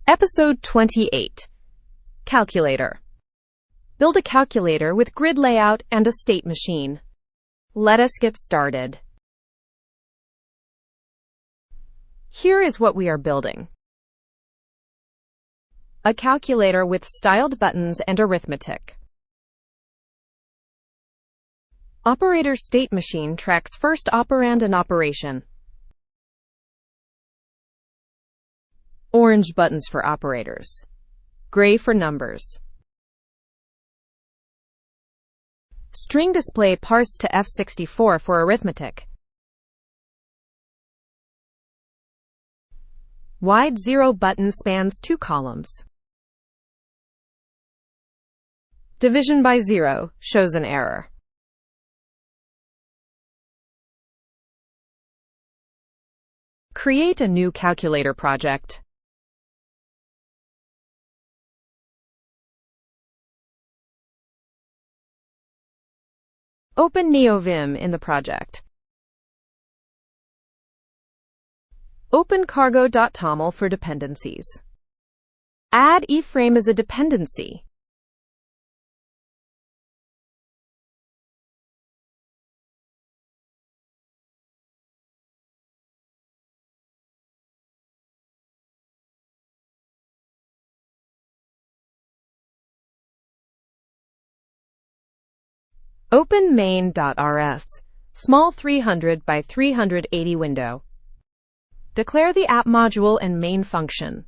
Episode 28. Calculator. Build a calculator with grid layout and a state machine. Let us get started. Here is what we are building. A calculator with styled buttons and arithmetic. Operator state machine tracks first operand and operation. Orange buttons for operators. Gray for numbers. String display parsed to F64 for arithmetic. Wide 0 button spans 2 columns. Division by 0 shows an error. Create a new calculator project. Open neovim in the project. Open cargo.toml for dependencies. Add eframe as a dependency. Open main.rs, small 300 by 380 window. Declare the app module and main function.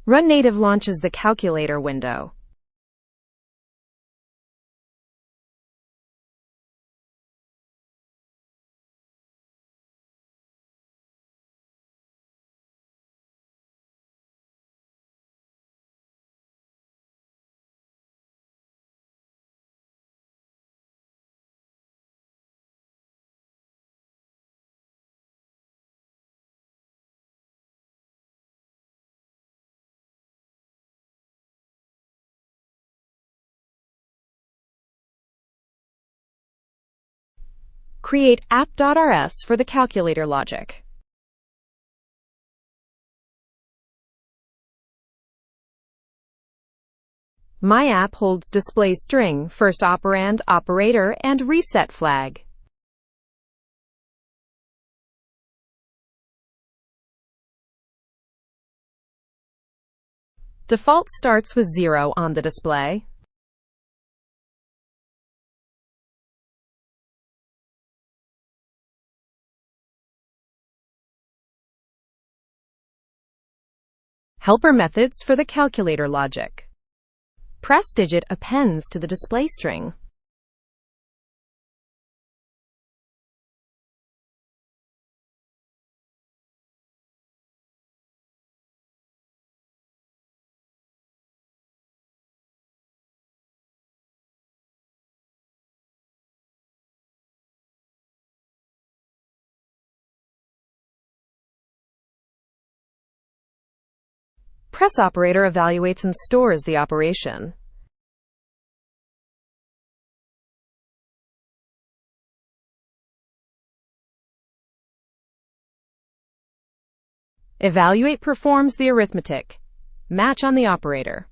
Run native launches the calculator window. Create app.rs for the calculator logic. MyApp holds display string, first operand, operator, and reset flag. Default starts with 0 on the display. Helper methods for the calculator logic. Press digit appends to the display string. Press operator evaluates and stores the operation. Evaluate performs the arithmetic. Match on the operator.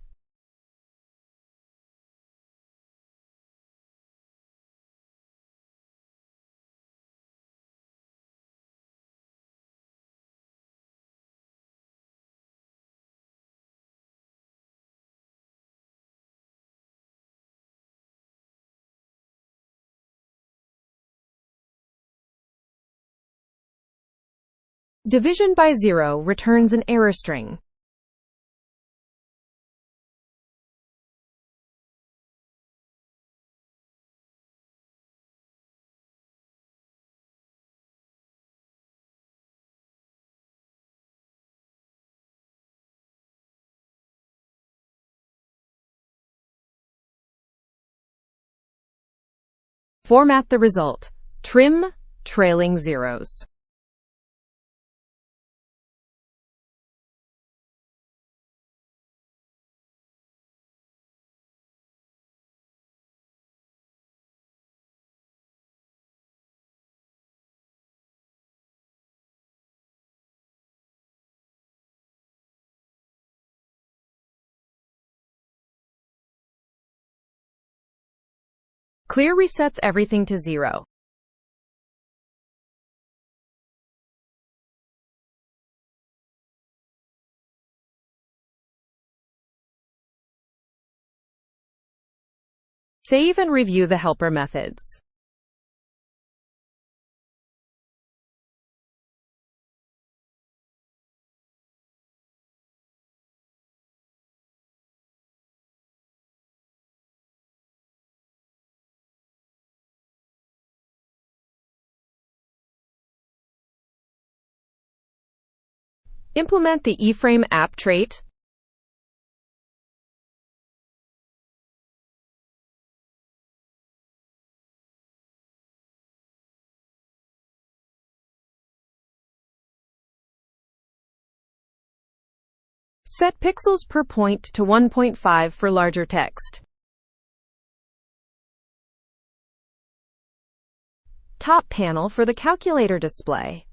Division by 0 returns an error string. Format the result. Trim trailing zeros. Clear resets everything to 0. Save and review the helper methods. Implement the eframe app trait. Set pixels per point to 1.5 for larger text. Top panel for the calculator display.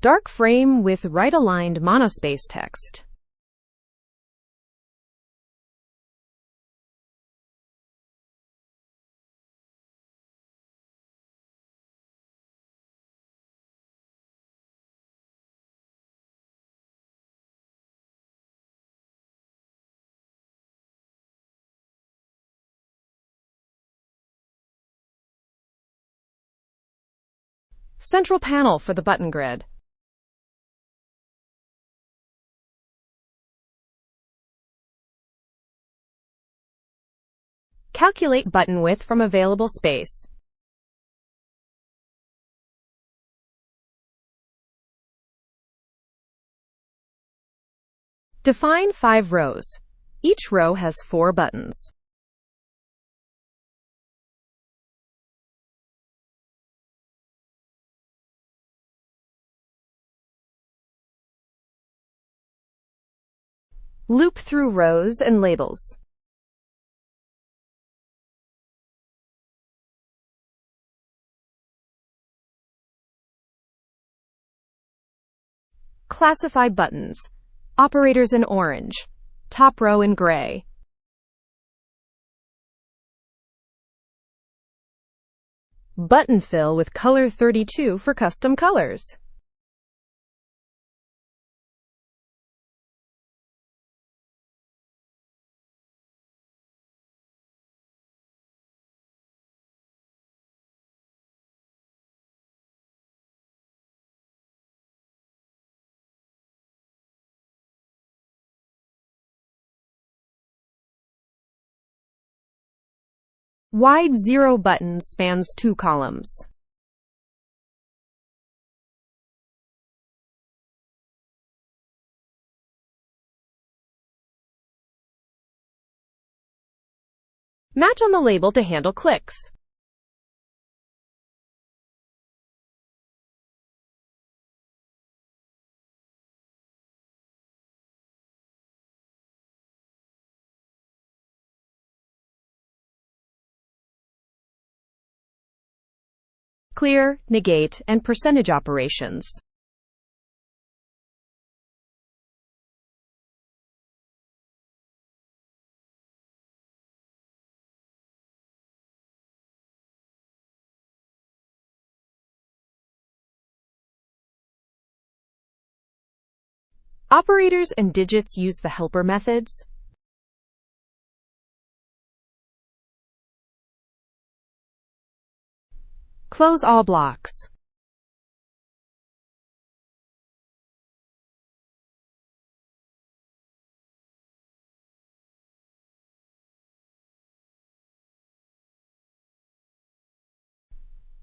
Dark frame with right-aligned monospace text. Central panel for the button grid. Calculate button width from available space. Define 5 rows. Each row has 4 buttons. Loop through rows and labels. Classify buttons. Operators in orange. Top row in gray. Button fill with color 32 for custom colors. Wide 0 button spans 2 columns. Match on the label to handle clicks. Clear, negate, and percentage operations. Operators and digits use the helper methods. Close all blocks.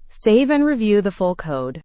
Save and review the full code.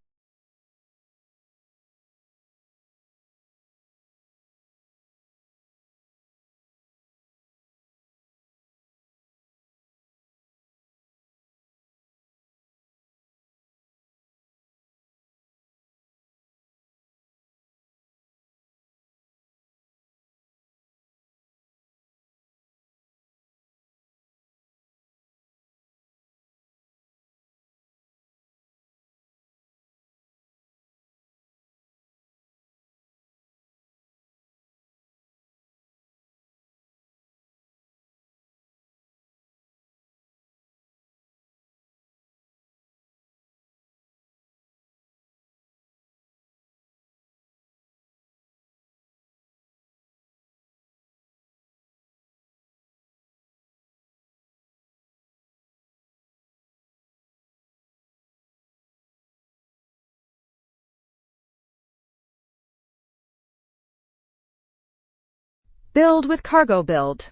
Build with cargo build.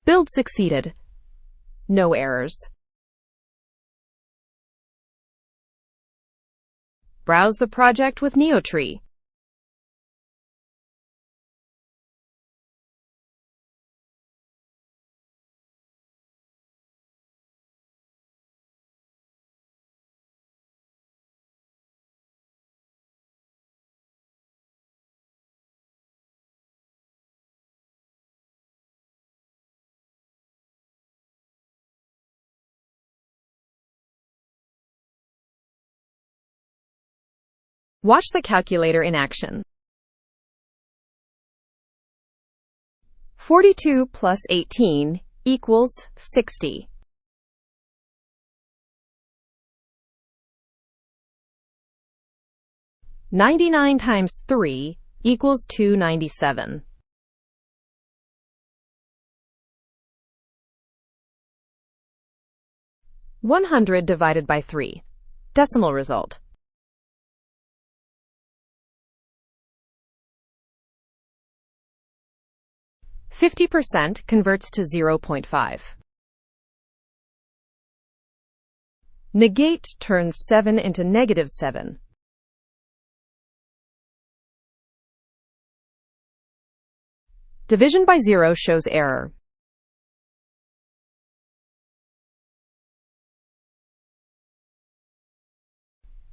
Build succeeded. No errors. Browse the project with NeoTree. Watch the calculator in action. 42 plus 18 equals 60. 99 times 3 equals 297. 100 divided by 3. Decimal result. %50 converts to 0.5. Negate turns 7 into -7. Division by 0 shows error.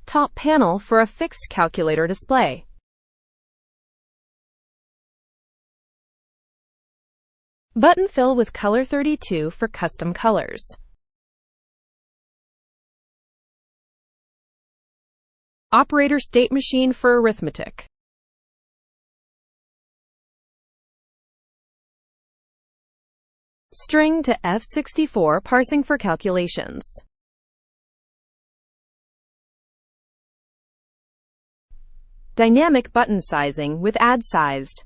Top panel for a fixed calculator display. Button fill with color 32 for custom colors. Operator state machine for arithmetic. String to F64 parsing for calculations. Dynamic button sizing with add sized.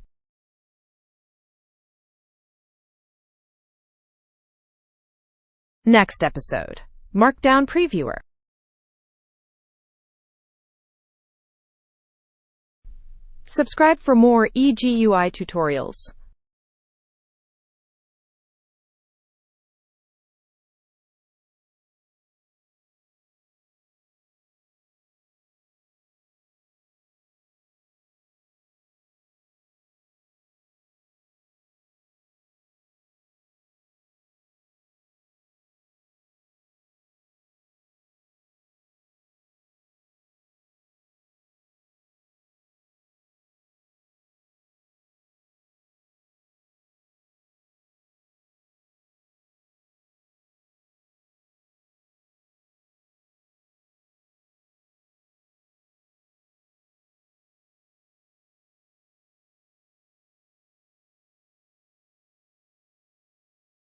Next episode, Markdown Previewer. Subscribe for more EGUI tutorials.